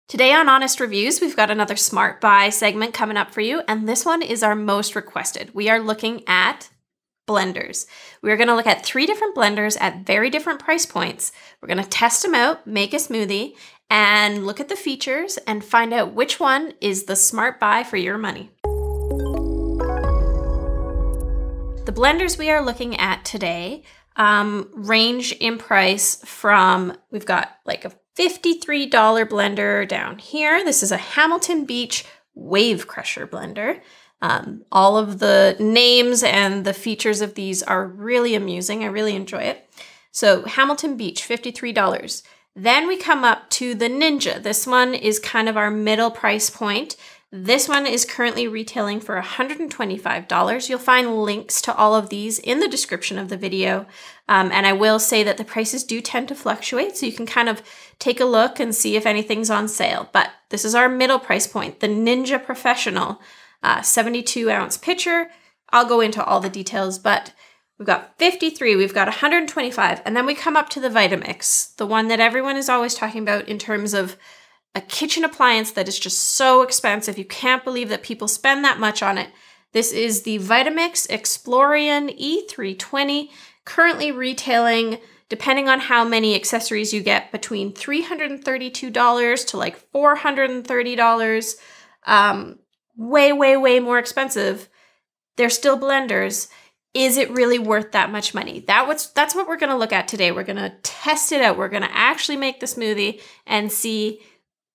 Today on Honest Reviews, we've got another Smart Buy segment coming up for you, and this one is our most requested. We are looking at blenders. We're going to look at 3 different blenders at very different price points. We're going to test them out, make a smoothie, and look at the features and find out which one is the smart buy for your money. The blenders we are looking at today range in price from, we've got like a $53 blender down here. This is a Hamilton Beach Wave Crusher blender. All of the names and the features of these are really amusing. I really enjoy it. So Hamilton Beach, $53. Then we come up to the Ninja. This one is kind of our middle price point. This one is currently retailing for $125. You'll find links to all of these in the description of the video. And I will say that the prices do tend to fluctuate, so you can kind of take a look and see if anything's on sale. But this is our middle price point, the Ninja Professional 72-ounce pitcher. I'll go into all the details, but we've got 53, we've got 125, and then we come up to the Vitamix, the one that everyone is always talking about in terms of a kitchen appliance that is just so expensive. You can't believe that people spend that much on it. This is the Vitamix Explorian E320, currently retailing, depending on how many accessories you get, between $332 to like $430. Way, way, way more expensive. They're still blenders. Is it really worth that much money? That's what we're going to look at today. We're going to test it out. We're going to actually make the smoothie and see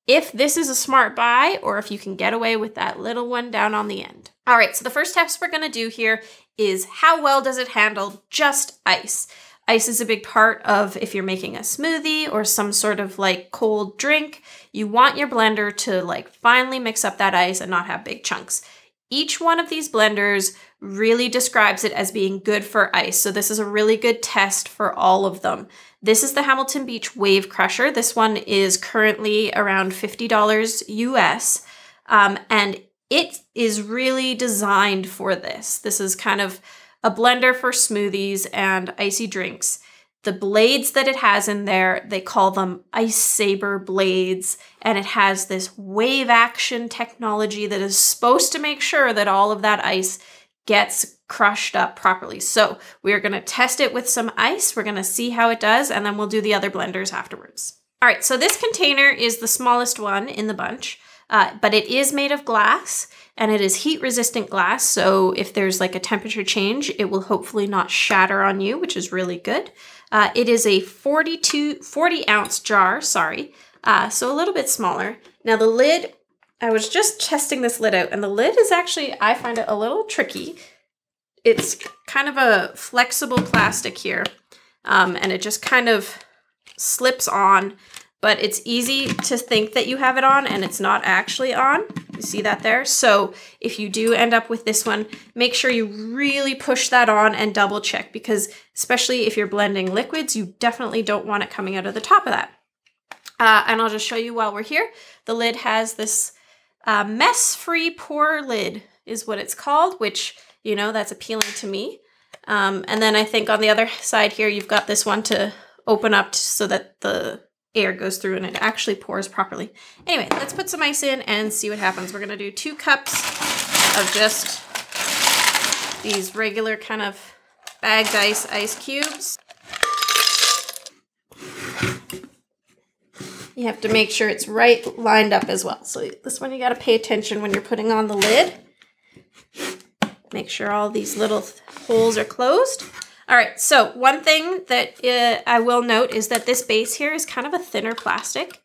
if this is a smart buy or if you can get away with that little one down on the end. All right, so the first test we're going to do here is how well does it handle just ice? Ice is a big part of if you're making a smoothie or some sort of like cold drink. You want your blender to like finally mix up that ice and not have big chunks. Each one of these blenders really describes it as being good for ice. So this is a really good test for all of them. This is the Hamilton Beach Wave Crusher. This one is currently around $50 US. And it is really designed for this. This is kind of a blender for smoothies and icy drinks. The blades that it has in there, they call them Ice Saber blades, and it has this wave action technology that is supposed to make sure that all of that ice gets crushed up properly. So we're going to test it with some ice. We're going to see how it does, and then we'll do the other blenders afterwards. All right, so this container is the smallest one in the bunch, but it is made of glass, and it is heat resistant glass. So if there's like a temperature change, it will hopefully not shatter on you, which is really good. It is a 40 ounce jar, so a little bit smaller. Now the lid, I was just testing this lid out, and the lid is actually, I find it a little tricky. It's kind of a flexible plastic here, and it just kind of slips on, but it's easy to think that you have it on and it's not actually on. You see that there? So if you do end up with this one, make sure you really push that on and double check, because especially if you're blending liquids, you definitely don't want it coming out of the top of that. And I'll just show you while we're here. The lid has this mess-free pour lid is what it's called, which, you know, that's appealing to me. And then I think on the other side here, you've got this one to open up so that the air goes through and it actually pours properly. Anyway, let's put some ice in and see what happens. We're going to do 2 cups of just these regular kind of bagged ice cubes. You have to make sure it's right lined up as well. So this one you got to pay attention when you're putting on the lid. Make sure all these little holes are closed. All right, so one thing that I will note is that this base here is kind of a thinner plastic.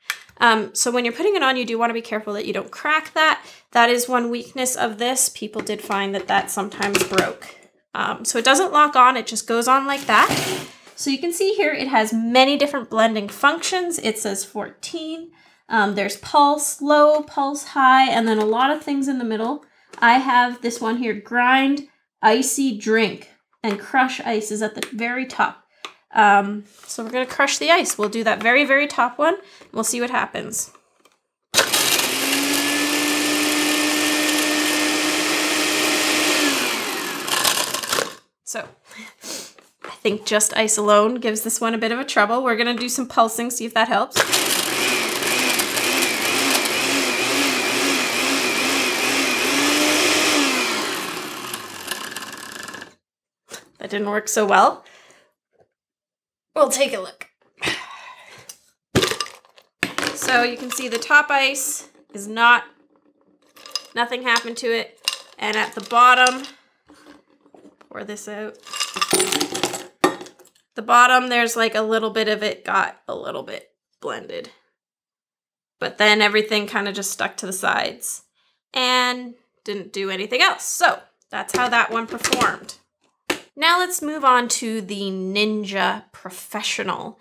So when you're putting it on, you do want to be careful that you don't crack that. That is one weakness of this. People did find that that sometimes broke. So it doesn't lock on, it just goes on like that. So you can see here it has many different blending functions. It says 14. There's pulse, low, pulse, high, and then a lot of things in the middle. I have this one here, grind, icy drink, and crush ice is at the very top. So we're going to crush the ice. We'll do that very, very top one. We'll see what happens. So I think just ice alone gives this one a bit of a trouble. We're going to do some pulsing, see if that helps. that didn't work so well. We'll take a look. So you can see the top ice is nothing happened to it. And at the bottom, pour this out. The bottom, there's like a little bit of it got a little bit blended. But then everything kind of just stuck to the sides and didn't do anything else. So that's how that one performed. Now let's move on to the Ninja Professional.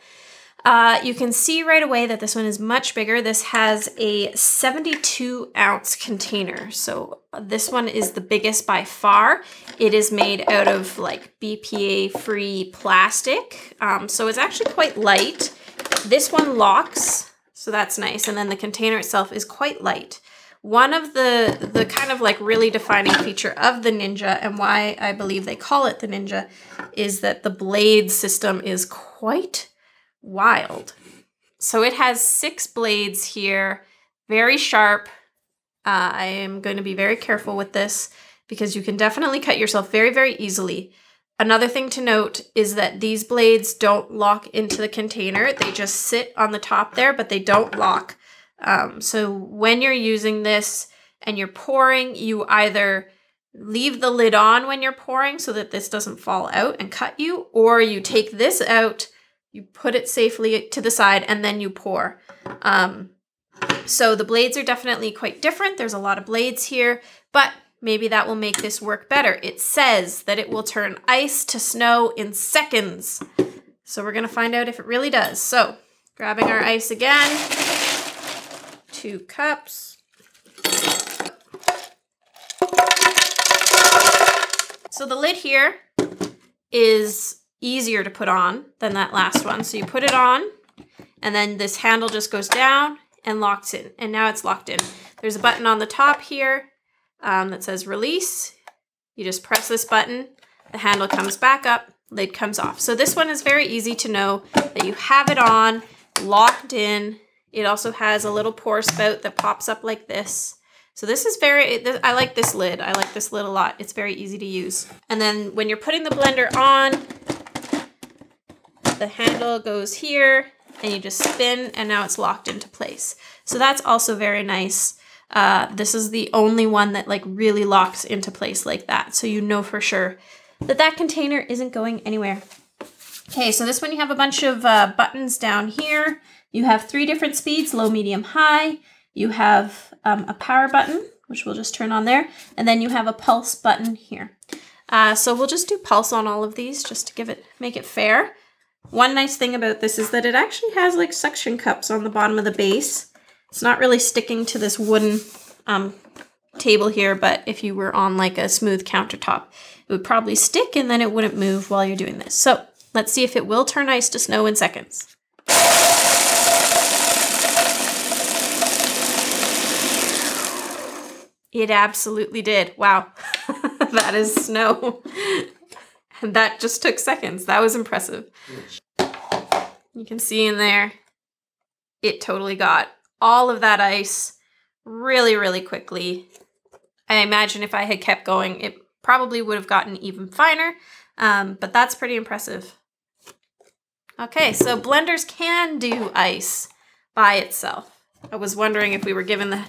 You can see right away that this one is much bigger. This has a 72-ounce container. So this one is the biggest by far. It is made out of like BPA-free plastic. So it's actually quite light. This one locks, so that's nice. And then the container itself is quite light. One of the kind of like really defining feature of the Ninja, and why I believe they call it the Ninja, is that the blade system is quite wild. So it has 6 blades here, very sharp. I am going to be very careful with this because you can definitely cut yourself very, very easily. Another thing to note is that these blades don't lock into the container. They just sit on the top there, but they don't lock. So when you're using this and you're pouring, you either leave the lid on when you're pouring so that this doesn't fall out and cut you, or you take this out, you put it safely to the side, and then you pour. So the blades are definitely quite different. There's a lot of blades here, but maybe that will make this work better. It says that it will turn ice to snow in seconds. So we're gonna find out if it really does. So grabbing our ice again, 2 cups. So the lid here is easier to put on than that last one. So you put it on, and then this handle just goes down and locks in, and now it's locked in. There's a button on the top here that says release. You just press this button, the handle comes back up, lid comes off. So this one is very easy to know that you have it on, locked in. It also has a little pour spout that pops up like this. So this is I like this lid. I like this lid a lot. It's very easy to use. And then when you're putting the blender on, the handle goes here and you just spin, and now it's locked into place. So that's also very nice. This is the only one that like really locks into place like that. So you know for sure that that container isn't going anywhere. Okay, so this one you have a bunch of buttons down here. You have 3 different speeds, low, medium, high. You have a power button, which we'll just turn on there. And then you have a pulse button here. So we'll just do pulse on all of these just to make it fair. One nice thing about this is that it actually has like suction cups on the bottom of the base. It's not really sticking to this wooden table here, but if you were on like a smooth countertop, it would probably stick and then it wouldn't move while you're doing this. So let's see if it will turn ice to snow in seconds. It absolutely did. Wow, that is snow. And that just took seconds. That was impressive. You can see in there, it totally got all of that ice really, really quickly. I imagine if I had kept going, it probably would have gotten even finer, but that's pretty impressive. Okay, so blenders can do ice by itself. I was wondering if we were given the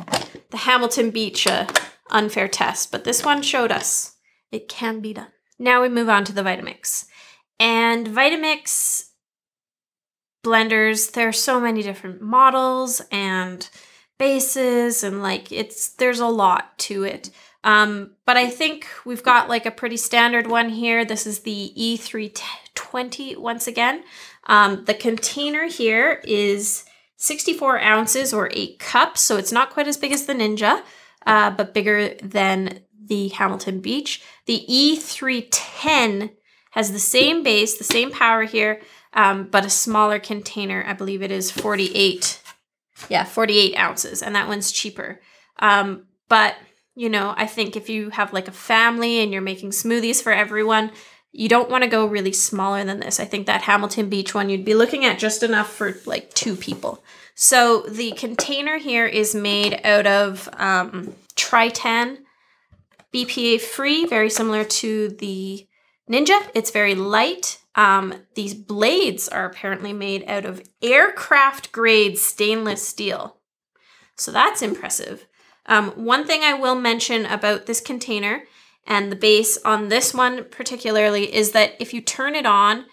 Hamilton Beach unfair test, but this one showed us it can be done. Now we move on to the Vitamix. And Vitamix blenders, there are so many different models and bases, and like there's a lot to it. But I think we've got like a pretty standard one here. This is the E320 once again. The container here is 64 ounces or 8 cups, so it's not quite as big as the Ninja, but bigger than the Hamilton Beach. The E310 has the same base, the same power here, but a smaller container. I believe it is 48 ounces, and that one's cheaper. But, you know, I think if you have like a family and you're making smoothies for everyone, you don't want to go really smaller than this. I think that Hamilton Beach one, you'd be looking at just enough for like 2 people. So the container here is made out of Tritan, BPA free, very similar to the Ninja, it's very light. These blades are apparently made out of aircraft grade stainless steel. So that's impressive. One thing I will mention about this container and the base on this one particularly is that if you turn it on,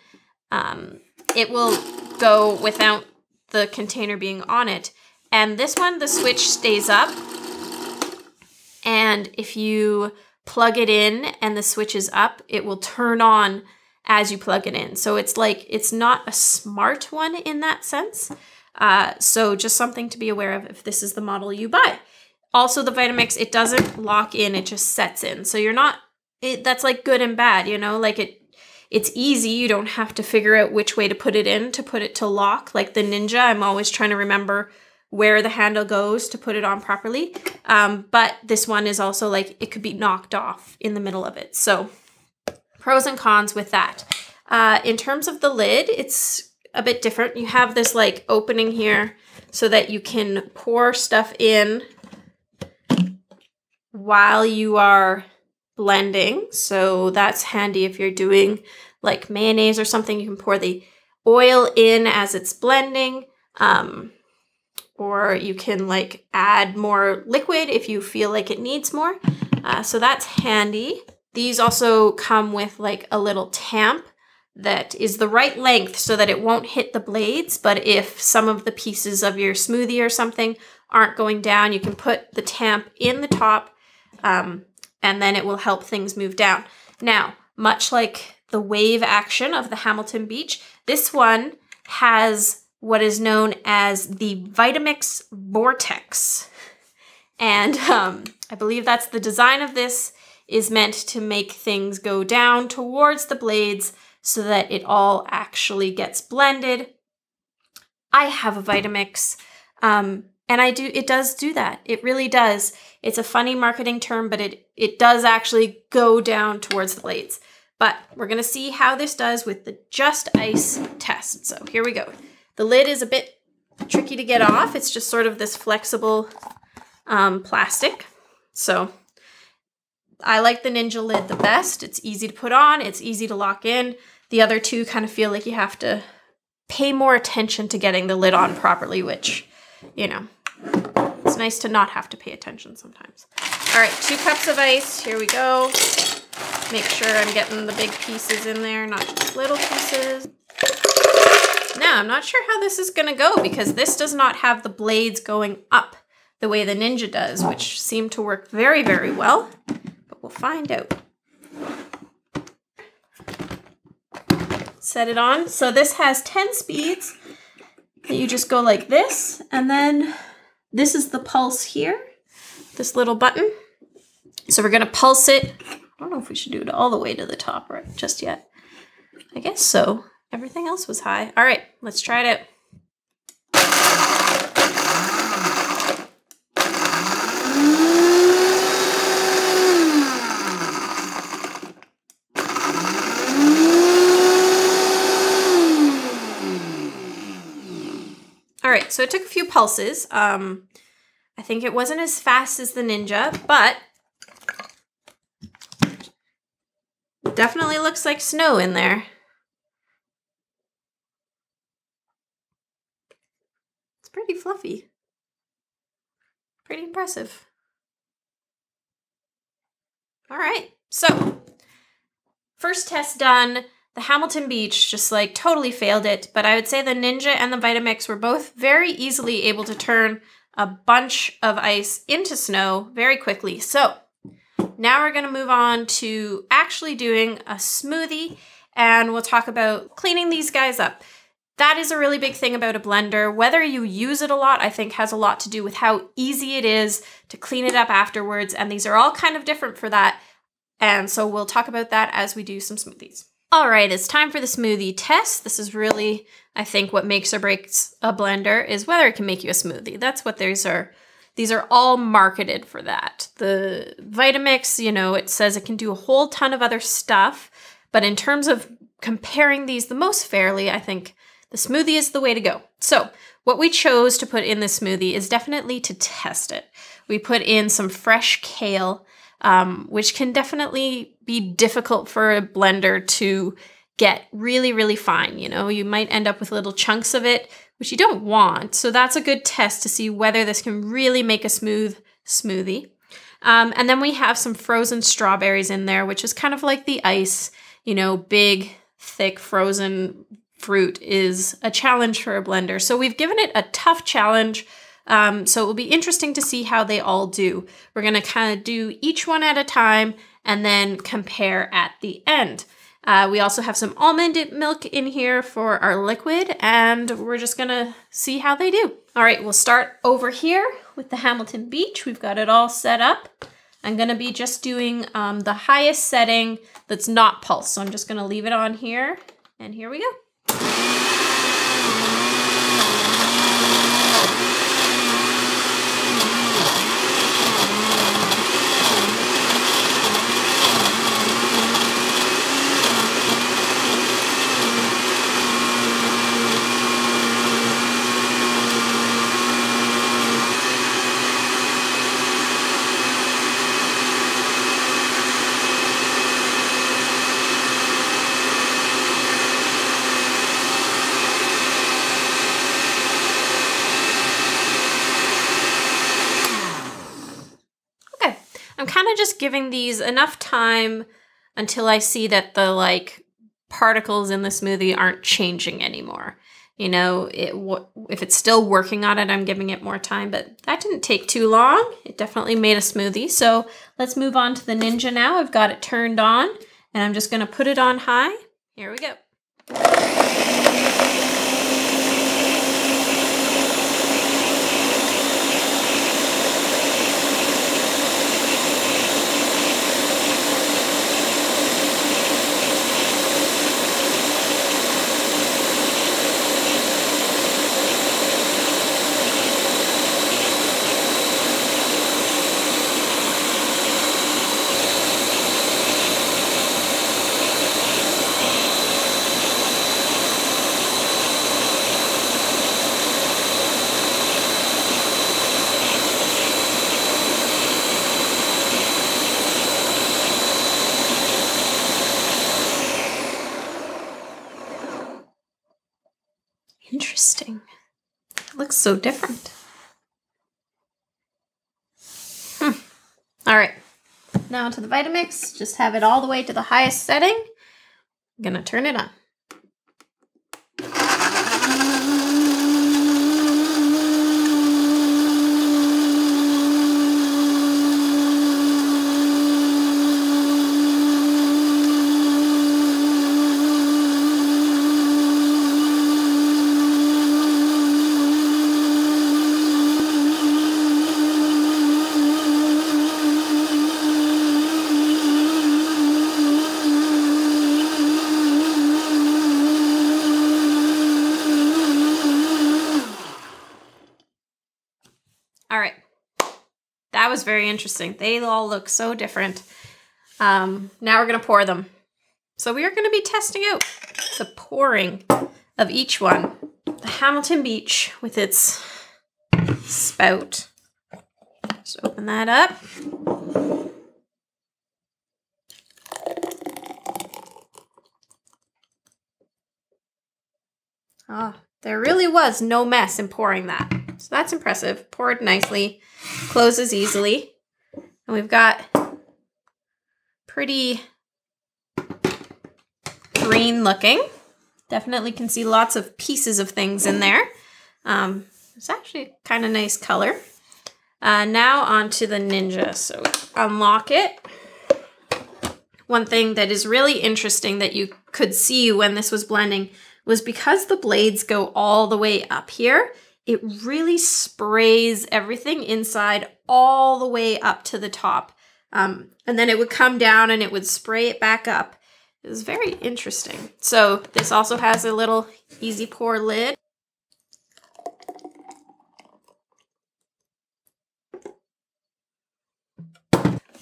it will go without the container being on it. And this one, the switch stays up. And if you plug it in and the switch is up, it will turn on as you plug it in. So it's like, it's not a smart one in that sense. So just something to be aware of if this is the model you buy. Also the Vitamix, it doesn't lock in, it just sets in. So you're not, that's like good and bad, you know, like it's easy. You don't have to figure out which way to put it in to put it to lock. Like the Ninja, I'm always trying to remember where the handle goes to put it on properly. But this one is also like, it could be knocked off in the middle of it. So pros and cons with that. In terms of the lid, it's a bit different. You have this like opening here so that you can pour stuff in while you are blending. So that's handy if you're doing like mayonnaise or something. You can pour the oil in as it's blending. Or you can like add more liquid if you feel like it needs more. So that's handy. These also come with like a little tamp that is the right length so that it won't hit the blades. But if some of the pieces of your smoothie or something aren't going down, you can put the tamp in the top and then it will help things move down. Now, much like the wave action of the Hamilton Beach, this one has what is known as the Vitamix Vortex. And I believe that's the design of this, is meant to make things go down towards the blades so that it all actually gets blended. I have a Vitamix, and it does do that. It really does. It's a funny marketing term, but it does actually go down towards the blades. But we're gonna see how this does with the Just Ice test. So here we go. The lid is a bit tricky to get off. It's just sort of this flexible plastic. So I like the Ninja lid the best. It's easy to put on. It's easy to lock in. The other two kind of feel like you have to pay more attention to getting the lid on properly, which, you know, it's nice to not have to pay attention sometimes. All right, 2 cups of ice. Here we go. Make sure I'm getting the big pieces in there, not just little pieces. Now, I'm not sure how this is going to go because this does not have the blades going up the way the Ninja does, which seem to work very, very well, but we'll find out. Set it on. So this has 10 speeds. You just go like this, and then this is the pulse here, this little button. So we're going to pulse it. I don't know if we should do it all the way to the top right just yet. I guess so. Everything else was high. All right, let's try it out. All right, so it took a few pulses. I think it wasn't as fast as the Ninja, but definitely looks like snow in there. Pretty fluffy. Pretty impressive. All right, so first test done. The Hamilton Beach just like totally failed it, but I would say the Ninja and the Vitamix were both very easily able to turn a bunch of ice into snow very quickly. So now we're gonna move on to actually doing a smoothie, and we'll talk about cleaning these guys up. That is a really big thing about a blender. Whether you use it a lot, I think has a lot to do with how easy it is to clean it up afterwards. And these are all kind of different for that. And so we'll talk about that as we do some smoothies. All right, it's time for the smoothie test. This is really, I think, what makes or breaks a blender is whether it can make you a smoothie. That's what these are. These are all marketed for that. The Vitamix, you know, it says it can do a whole ton of other stuff. But in terms of comparing these the most fairly, I think the smoothie is the way to go. So what we chose to put in the smoothie is definitely to test it. We put in some fresh kale. which can definitely be difficult for a blender to get really, really fine. You know, you might end up with little chunks of it, which you don't want. So that's a good test to see whether this can really make a smooth smoothie. And then we have some frozen strawberries in there, which is kind of like the ice. You know, big, thick, frozen fruit is a challenge for a blender. So we've given it a tough challenge. So it will be interesting to see how they all do. We're going to kind of do each one at a time and then compare at the end. We also have some almond milk in here for our liquid, and we're just gonna see how they do. All right, we'll start over here with the Hamilton Beach. We've got it all set up. I'm gonna be just doing the highest setting that's not pulse. So I'm just gonna leave it on here, and here we go. I'm kind of just giving these enough time until I see that the particles in the smoothie aren't changing anymore. You know, if it's still working on it, I'm giving it more time, but that didn't take too long. It definitely made a smoothie. So let's move on to the Ninja now. I've got it turned on and I'm just gonna put it on high. Here we go. Interesting. It looks so different. All right. Now to the Vitamix. Just have it all the way to the highest setting. I'm gonna turn it on. All right, that was very interesting. They all look so different. Now we're gonna pour them. So we are gonna be testing out the pouring of each one. The Hamilton Beach with its spout. Just open that up. Ah, there really was no mess in pouring that. So that's impressive. Poured nicely, closes easily. And we've got pretty green looking. Definitely can see lots of pieces of things in there. It's actually kind of nice color. Now onto the Ninja. So unlock it. One thing that is really interesting that you could see when this was blending was because the blades go all the way up here, it really sprays everything inside all the way up to the top. And then it would come down and it would spray it back up. It was very interesting. So this also has a little easy pour lid.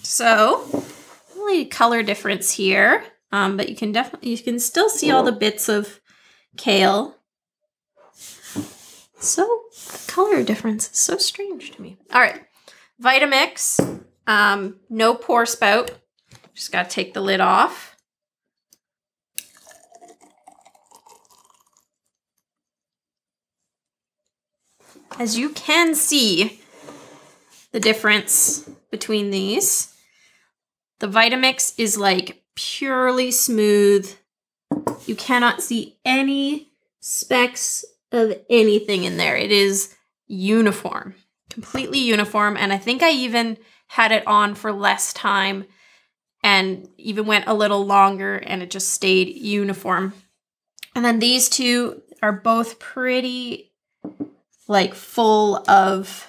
So, really color difference here, but you can still see all the bits of kale. So the color difference is so strange to me. All right, Vitamix. No pour spout. Just got to take the lid off. As you can see the difference between these, the Vitamix is like purely smooth. You cannot see any specks of anything in there. It is uniform, completely uniform. And I think I even had it on for less time and even went a little longer and it just stayed uniform. And then these two are both pretty like full of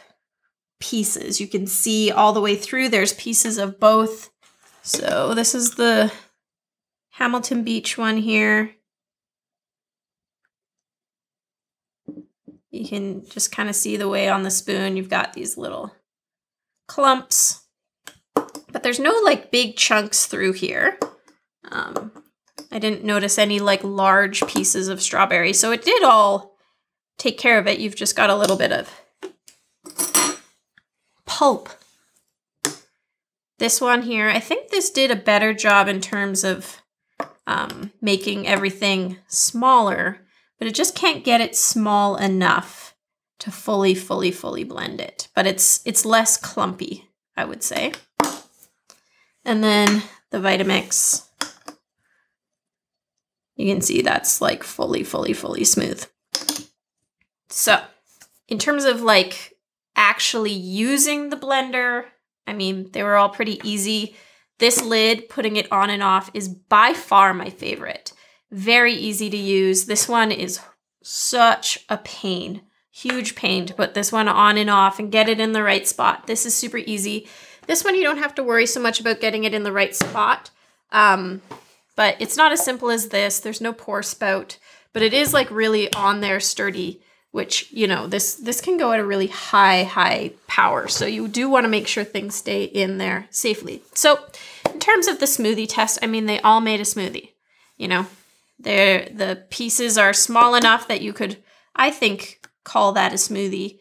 pieces. You can see all the way through. There's pieces of both. So this is the Hamilton Beach one here. You can just kind of see the way on the spoon you've got these little clumps, but there's no like big chunks through here. I didn't notice any like large pieces of strawberry, so it did all take care of it. You've just got a little bit of pulp. This one here, I think this did a better job in terms of making everything smaller, but it just can't get it small enough to fully blend it. But it's less clumpy, I would say. And then the Vitamix, you can see that's like fully smooth. So in terms of like actually using the blender, I mean, they were all pretty easy. This lid, putting it on and off, is by far my favorite. Very easy to use. This one is such a pain, huge pain to put this one on and off and get it in the right spot. This is super easy. This one, you don't have to worry so much about getting it in the right spot. But it's not as simple as this. There's no pour spout, but it is like really on there sturdy, which, you know, this can go at a really high power. So you do want to make sure things stay in there safely. So in terms of the smoothie test, I mean, they all made a smoothie, you know, the pieces are small enough that you could, I think, call that a smoothie.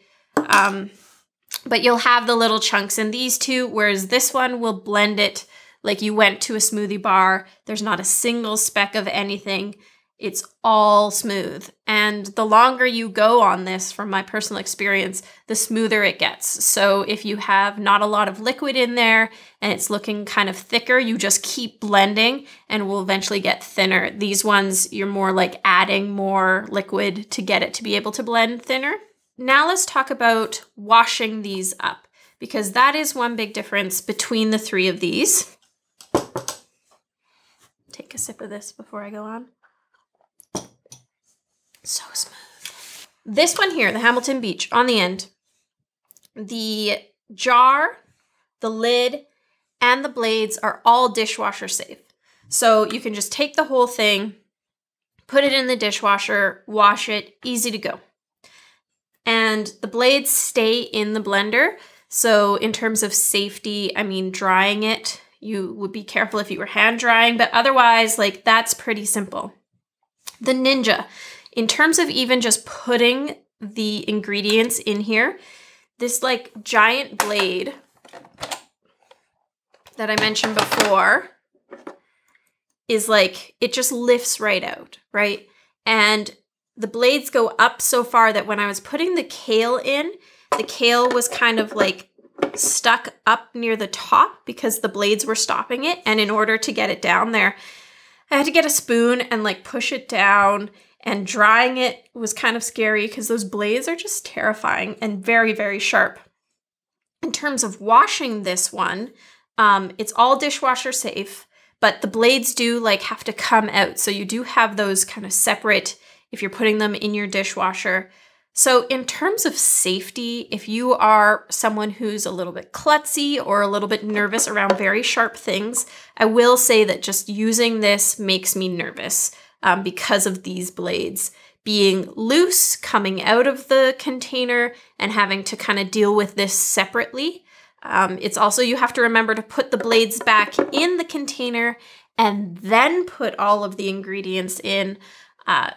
But you'll have the little chunks in these two, whereas this one will blend it like you went to a smoothie bar. There's not a single speck of anything. It's all smooth. And the longer you go on this, from my personal experience, the smoother it gets. So if you have not a lot of liquid in there and it's looking kind of thicker, you just keep blending and will eventually get thinner. These ones, you're more like adding more liquid to get it to be able to blend thinner. Now let's talk about washing these up, because that is one big difference between the three of these. Take a sip of this before I go on. So smooth. This one here, the Hamilton Beach, on the end, the jar, the lid, and the blades are all dishwasher safe. So you can just take the whole thing, put it in the dishwasher, wash it, easy to go. And the blades stay in the blender. So in terms of safety, I mean, drying it, you would be careful if you were hand drying, but otherwise, like, that's pretty simple. The Ninja, in terms of even just putting the ingredients in here, this like giant blade that I mentioned before is like, it just lifts right out, right? And the blades go up so far that when I was putting the kale in, the kale was kind of like stuck up near the top because the blades were stopping it. And in order to get it down there, I had to get a spoon and like push it down, and drying it was kind of scary because those blades are just terrifying and very sharp. In terms of washing this one, it's all dishwasher safe, but the blades do like have to come out. So you do have those kind of separate if you're putting them in your dishwasher. So in terms of safety, if you are someone who's a little bit klutzy or a little bit nervous around very sharp things, I will say that just using this makes me nervous because of these blades being loose, coming out of the container, and having to kind of deal with this separately. It's also, you have to remember to put the blades back in the container and then put all of the ingredients in.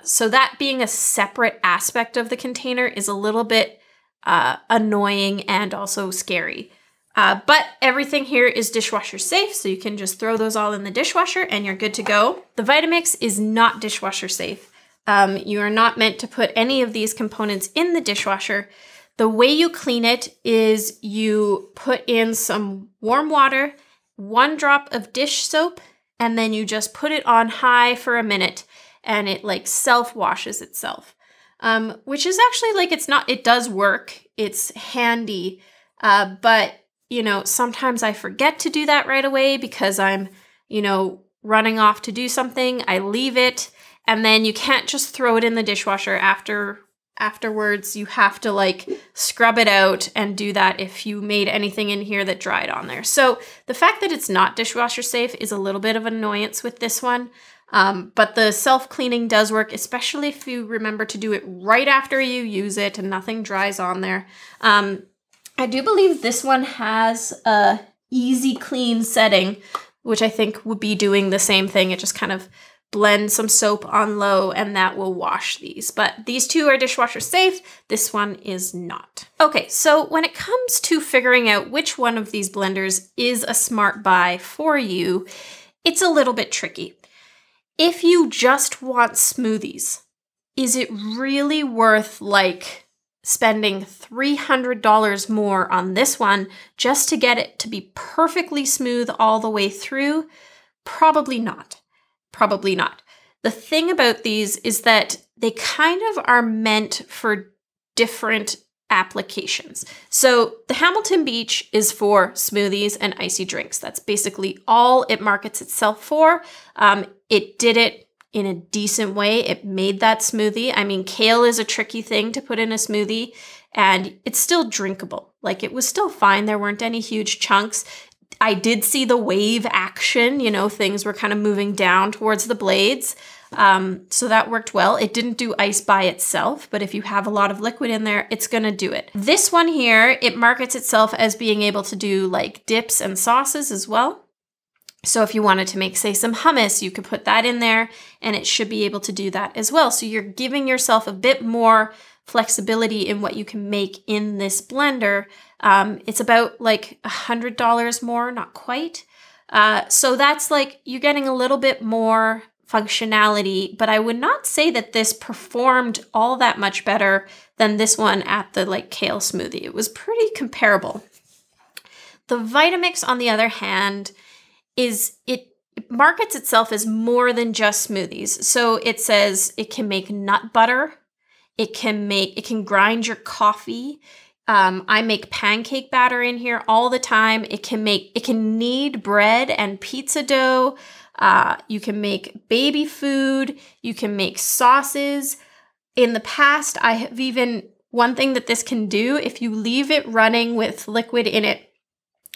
So that being a separate aspect of the container is a little bit annoying and also scary. But everything here is dishwasher safe, so you can just throw those all in the dishwasher and you're good to go. The Vitamix is not dishwasher safe. You are not meant to put any of these components in the dishwasher. The way you clean it is you put in some warm water, 1 drop of dish soap, and then you just put it on high for a minute and it like self-washes itself. Which is actually like, it does work. It's handy. But you know, sometimes I forget to do that right away because I'm, you know, running off to do something. I leave it, and then you can't just throw it in the dishwasher afterwards. You have to like scrub it out and do that if you made anything in here that dried on there. So the fact that it's not dishwasher safe is a little bit of an annoyance with this one. But the self-cleaning does work, especially if you remember to do it right after you use it and nothing dries on there. I do believe this one has a easy clean setting, which I think would be doing the same thing. It just kind of blends some soap on low and that will wash these. But these two are dishwasher safe. This one is not. Okay, so when it comes to figuring out which one of these blenders is a smart buy for you, it's a little bit tricky. If you just want smoothies, is it really worth like spending $300 more on this one just to get it to be perfectly smooth all the way through? Probably not. Probably not. The thing about these is that they kind of are meant for different applications. So the Hamilton Beach is for smoothies and icy drinks. That's basically all it markets itself for. It did it in a decent way. It made that smoothie. I mean, kale is a tricky thing to put in a smoothie, and it's still drinkable. Like, it was still fine. There weren't any huge chunks. I did see the wave action, you know, things were kind of moving down towards the blades. So that worked well. It didn't do ice by itself, but if you have a lot of liquid in there, it's gonna do it. This one here, it markets itself as being able to do like dips and sauces as well. So if you wanted to make, say, some hummus, you could put that in there and it should be able to do that as well. So you're giving yourself a bit more flexibility in what you can make in this blender. It's about like $100 more, not quite. So that's like, you're getting a little bit more functionality, but I would not say that this performed all that much better than this one at the like kale smoothie. It was pretty comparable. The Vitamix, on the other hand, it markets itself as more than just smoothies. So it says it can make nut butter. It can grind your coffee. I make pancake batter in here all the time. It can knead bread and pizza dough. You can make baby food. You can make sauces. In the past, I have even, one thing that this can do, if you leave it running with liquid in it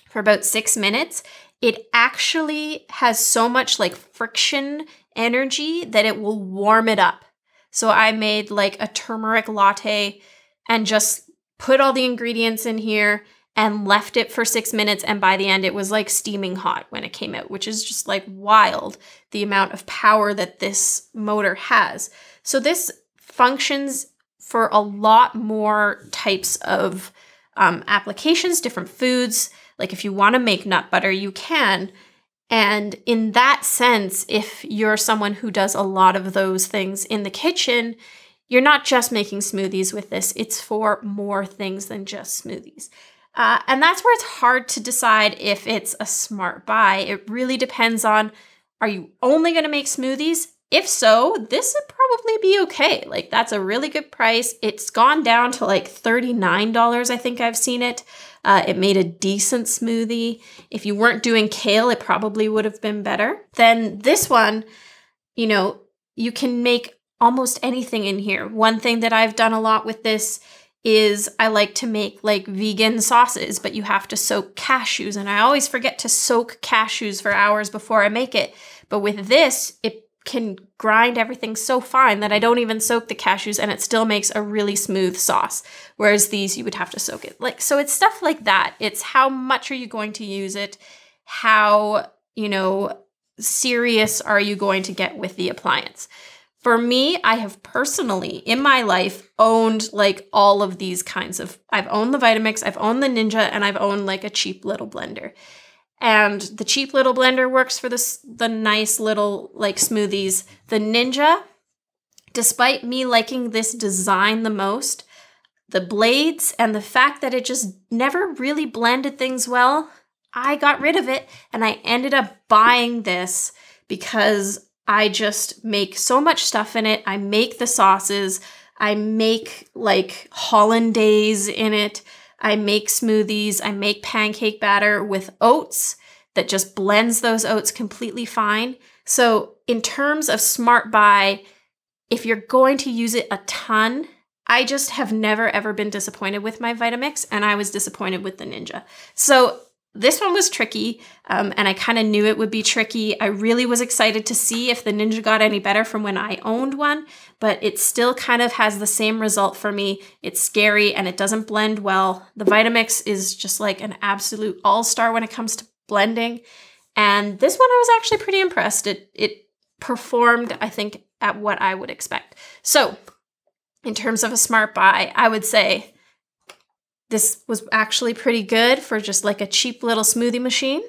for about 6 minutes, it actually has so much like friction energy that it will warm it up. So I made like a turmeric latte and just put all the ingredients in here and left it for 6 minutes. And by the end, it was like steaming hot when it came out, which is just like wild, the amount of power that this motor has. So this functions for a lot more types of applications, different foods. Like if you want to make nut butter, you can. And in that sense, if you're someone who does a lot of those things in the kitchen, you're not just making smoothies with this. It's for more things than just smoothies. And that's where it's hard to decide if it's a smart buy. It really depends on, are you only going to make smoothies? If so, this would probably be okay. Like, that's a really good price. It's gone down to like $39, I think I've seen it. It made a decent smoothie. If you weren't doing kale, it probably would have been better. Then this one, you know, you can make almost anything in here. One thing that I've done a lot with this is I like to make like vegan sauces, but you have to soak cashews. And I always forget to soak cashews for hours before I make it. But with this, it can grind everything so fine that I don't even soak the cashews and it still makes a really smooth sauce. Whereas these, you would have to soak it. Like, so it's stuff like that. It's how much are you going to use it? How, you know, serious are you going to get with the appliance? For me, I have personally, in my life, owned like all of these kinds of, I've owned the Vitamix, I've owned the Ninja, and I've owned like a cheap little blender. And the cheap little blender works for the nice little like smoothies. The Ninja, despite me liking this design the most, the blades and the fact that it just never really blended things well, I got rid of it and I ended up buying this because I just make so much stuff in it. I make the sauces. I make like hollandaise in it. I make smoothies. I make pancake batter with oats that just blends those oats completely fine. So in terms of smart buy, if you're going to use it a ton, I just have never ever been disappointed with my Vitamix, and I was disappointed with the Ninja. So this one was tricky, and I kind of knew it would be tricky. I really was excited to see if the Ninja got any better from when I owned one, but it still kind of has the same result for me. It's scary and it doesn't blend well. The Vitamix is just like an absolute all-star when it comes to blending. And this one I was actually pretty impressed. It performed, I think, at what I would expect. So in terms of a smart buy, I would say this was actually pretty good for just like a cheap little smoothie machine.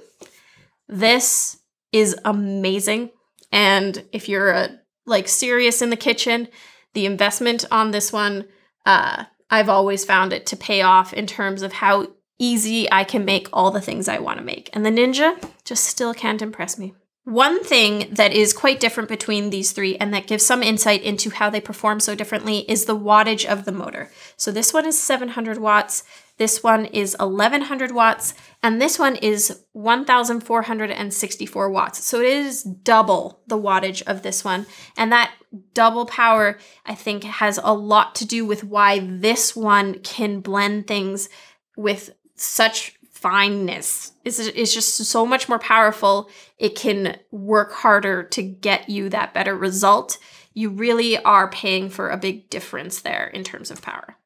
This is amazing. And if you're like serious in the kitchen, the investment on this one, I've always found it to pay off in terms of how easy I can make all the things I want to make. And the Ninja just still can't impress me. One thing that is quite different between these three and that gives some insight into how they perform so differently is the wattage of the motor. So this one is 700 watts, this one is 1100 watts, and this one is 1464 watts. So it is double the wattage of this one. And that double power, I think, has a lot to do with why this one can blend things with such fineness. It's just so much more powerful. It can work harder to get you that better result. You really are paying for a big difference there in terms of power.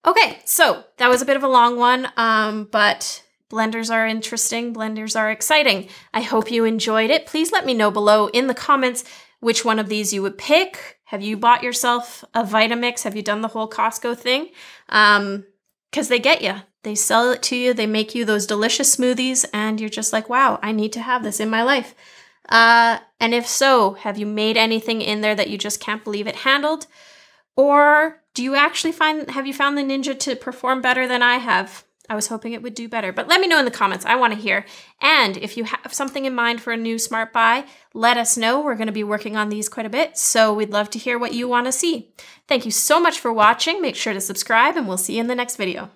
Okay, so that was a bit of a long one, but blenders are interesting. Blenders are exciting. I hope you enjoyed it. Please let me know below in the comments which one of these you would pick. Have you bought yourself a Vitamix? Have you done the whole Costco thing? Because they get you. They sell it to you. They make you those delicious smoothies, and you're just like, wow, I need to have this in my life. And if so, have you made anything in there that you just can't believe it handled? Or do you actually have you found the Ninja to perform better than I have? I was hoping it would do better, but let me know in the comments. I want to hear. And if you have something in mind for a new smart buy, let us know. We're going to be working on these quite a bit, so we'd love to hear what you want to see. Thank you so much for watching. Make sure to subscribe, and we'll see you in the next video.